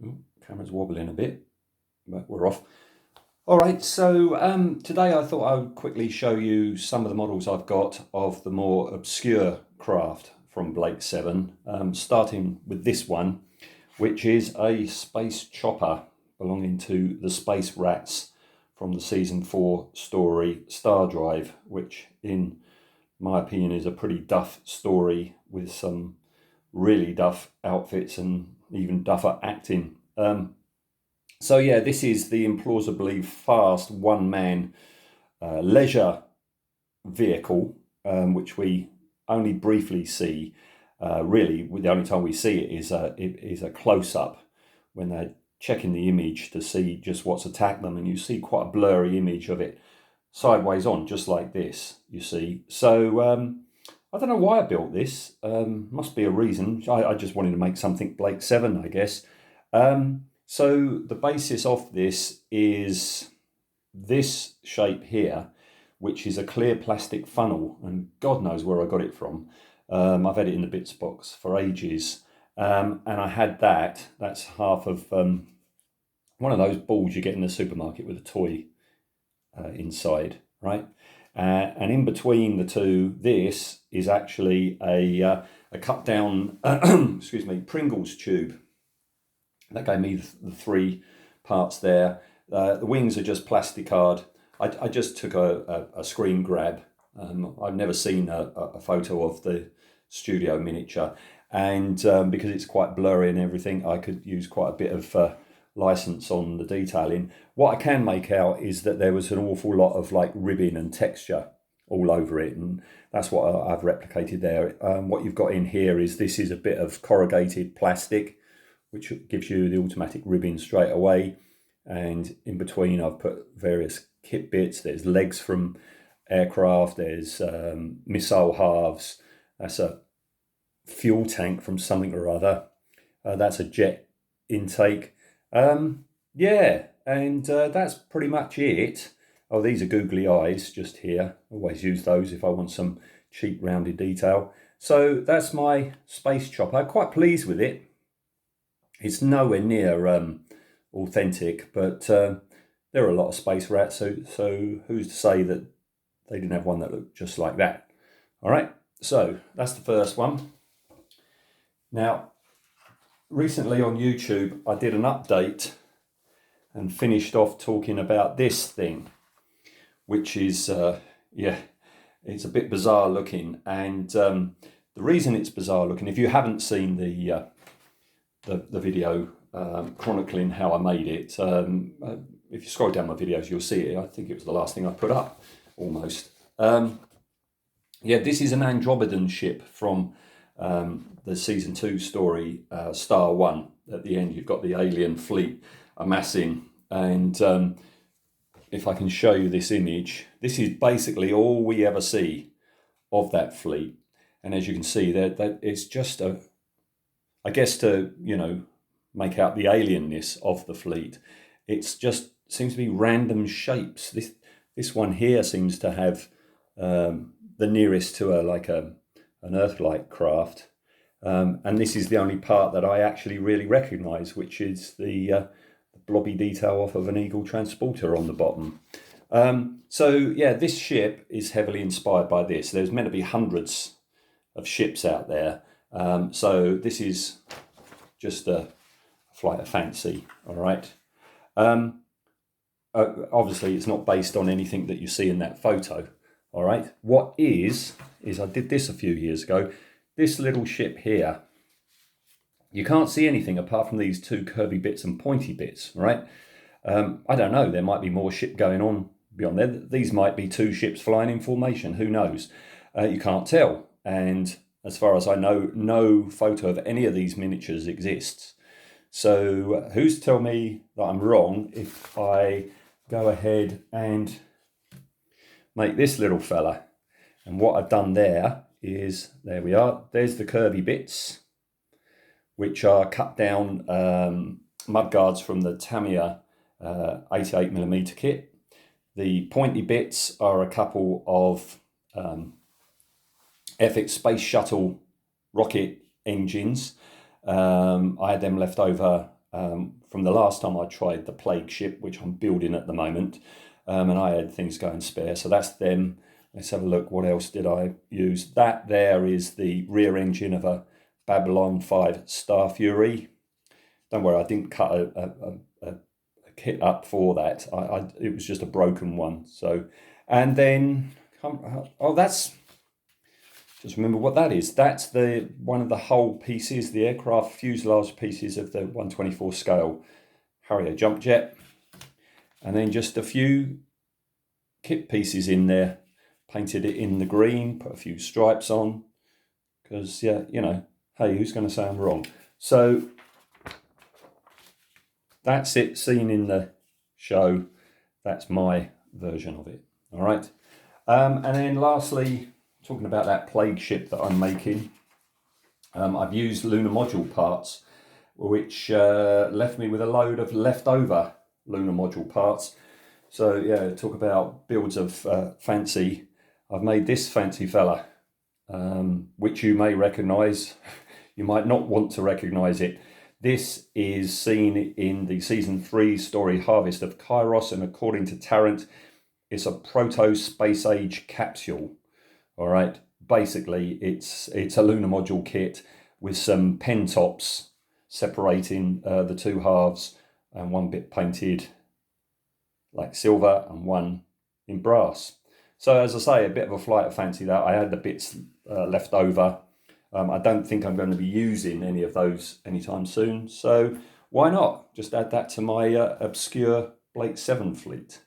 Ooh, camera's wobbling a bit, but we're off. All right, so today I thought I would quickly show you some of the models I've got of the more obscure craft from Blake 7, starting with this one, which is a space chopper belonging to the Space Rats from the Season 4 story Star Drive, which in my opinion is a pretty duff story with some really duff outfits and even duffer acting. So yeah, this is the implausibly fast one-man leisure vehicle, which we only briefly see. Really, the only time we see it is a close-up when they're checking the image to see just what's attacked them, and you see quite a blurry image of it sideways on, just like this, you see. So I don't know why I built this. Must be a reason. I just wanted to make something Blake 7, I guess. So the basis of this is this shape here, which is a clear plastic funnel, and God knows where I got it from. I've had it in the bits box for ages, and I had that. That's half of one of those balls you get in the supermarket with a toy inside, right? And in between the two, this is actually a cut down, excuse me, Pringles tube. That gave me the three parts there. The wings are just plastic hard. I just took a screen grab. I've never seen a photo of the studio miniature, and because it's quite blurry and everything, I could use quite a bit of license on the detailing. What I can make out is that there was an awful lot of like ribbing and texture all over it, and that's what I've replicated there. What you've got in here is this is a bit of corrugated plastic, which gives you the automatic ribbing straight away. And in between I've put various kit bits. There's legs from aircraft, there's missile halves, that's a fuel tank from something or other, that's a jet intake. Yeah, and that's pretty much it. Oh, these are googly eyes just here. Always use those if I want some cheap rounded detail. So that's my space chopper. I'm quite pleased with it. It's nowhere near authentic, but there are a lot of space rats, so who's to say that they didn't have one that looked just like that? All right, so that's the first one. Now, recently on YouTube, I did an update and finished off talking about this thing, which is, yeah, it's a bit bizarre looking. And the reason it's bizarre looking, if you haven't seen the video chronicling how I made it, if you scroll down my videos, you'll see it. I think it was the last thing I put up, almost. Yeah, this is an Andromedan ship from the season 2 story, Star 1. At the end, you've got the alien fleet amassing, and if I can show you this image, this is basically all we ever see of that fleet. And as you can see, that it's just I guess to, make out the alienness of the fleet, it's just seems to be random shapes. This one here seems to have the nearest to an Earth-like craft, and this is the only part that I actually really recognise, which is the blobby detail off of an Eagle transporter on the bottom. So yeah, this ship is heavily inspired by this. There's meant to be hundreds of ships out there, so this is just a flight of fancy. All right. Obviously, it's not based on anything that you see in that photo. All right. What is I did this a few years ago. This little ship here, you can't see anything apart from these two curvy bits and pointy bits, right? I don't know. There might be more ship going on beyond there. These might be two ships flying in formation. Who knows? You can't tell. And as far as I know, no photo of any of these miniatures exists. So who's to tell me that I'm wrong if I go ahead and make this little fella? And what I've done there is, there we are. There's the curvy bits, which are cut down mudguards from the Tamiya 88mm kit. The pointy bits are a couple of FX Space Shuttle rocket engines. I had them left over from the last time I tried the Plague ship, which I'm building at the moment, and I had things going spare. So that's them. Let's have a look. What else did I use? That there is the rear engine of a Babylon 5 Star Fury. Don't worry, I didn't cut a kit up for that. It was just a broken one. So, and then that's, just remember what that is. That's the one of the hull pieces, the aircraft fuselage pieces of the 124 scale Harrier jump jet, and then just a few kit pieces in there. Painted it in the green, put a few stripes on, because yeah, you know, hey, who's going to say I'm wrong? So that's it, seen in the show. That's my version of it. All right. And then lastly, talking about that Plague ship that I'm making, I've used lunar module parts, which left me with a load of leftover lunar module parts. So yeah, talk about builds of fancy. I've made this fancy fella, which you may recognise. You might not want to recognise it. This is seen in the season 3 story Harvest of Kairos, and according to Tarrant, it's a proto space age capsule. All right, basically it's a lunar module kit with some pen tops separating the two halves, and one bit painted like silver and one in brass. So as I say, a bit of a flight of fancy that. I had the bits left over. I don't think I'm going to be using any of those anytime soon. So why not just add that to my obscure Blake 7 fleet?